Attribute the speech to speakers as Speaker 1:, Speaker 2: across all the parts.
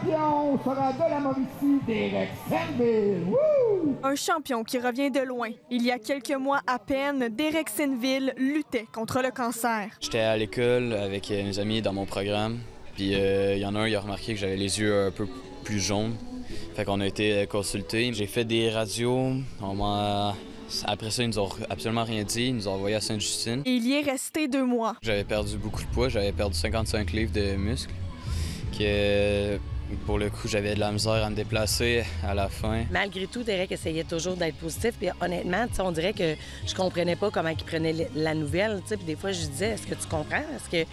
Speaker 1: champion sera de la Mauricie, Derek Sainville. Woo!
Speaker 2: Un champion qui revient de loin. Il y a quelques mois à peine, Derek Sainville luttait contre le cancer.
Speaker 3: J'étais à l'école avec mes amis dans mon programme. Puis il y en a un, il a remarqué que j'avais les yeux un peu plus jaunes. Fait qu'on a été consultés. J'ai fait des radios. Après ça, ils nous ont absolument rien dit. Ils nous ont envoyé à Sainte-Justine.
Speaker 2: Et il y est resté 2 mois.
Speaker 3: J'avais perdu beaucoup de poids. J'avais perdu 55 livres de muscles. Pour le coup, j'avais de la misère à me déplacer à la fin.
Speaker 4: Malgré tout, Derek essayait toujours d'être positif. Puis honnêtement, on dirait que je comprenais pas comment il prenait la nouvelle. Puis des fois, je lui disais, est-ce que tu comprends? Est-ce que...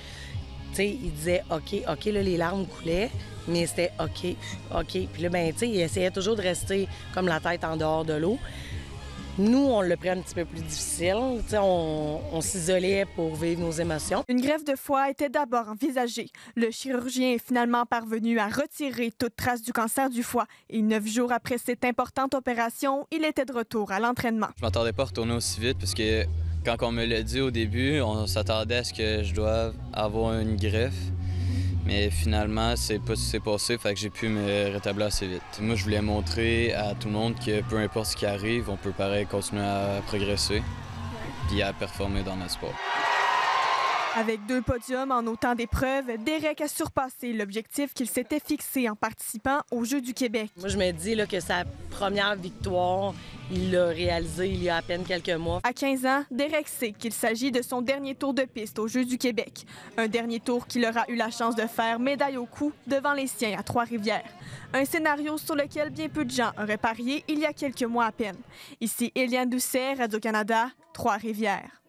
Speaker 4: il disait OK, là, les larmes coulaient, mais c'était OK. Puis là, il essayait toujours de rester comme la tête en dehors de l'eau. Nous, on le pris un petit peu plus difficile. On s'isolait pour vivre nos émotions.
Speaker 2: Une greffe de foie était d'abord envisagée. Le chirurgien est finalement parvenu à retirer toute trace du cancer du foie. Et 9 jours après cette importante opération, il était de retour à l'entraînement.
Speaker 3: Je m'attendais pas à retourner aussi vite parce que quand on me l'a dit au début, on s'attendait à ce que je doive avoir une greffe. Mais finalement, c'est pas ce qui s'est passé, fait que j'ai pu me rétablir assez vite. Moi, je voulais montrer à tout le monde que peu importe ce qui arrive, on peut pareil continuer à progresser puis à performer dans notre sport.
Speaker 2: Avec 2 podiums en autant d'épreuves, Derek a surpassé l'objectif qu'il s'était fixé en participant aux Jeux du Québec.
Speaker 4: Moi, je me dis là, que sa première victoire, il l'a réalisée il y a à peine quelques mois.
Speaker 2: À 15 ans, Derek sait qu'il s'agit de son dernier tour de piste aux Jeux du Québec. Un dernier tour qu'il aura eu la chance de faire médaille au cou devant les siens à Trois-Rivières. Un scénario sur lequel bien peu de gens auraient parié il y a quelques mois à peine. Ici Éliane Doucet, Radio-Canada, Trois-Rivières.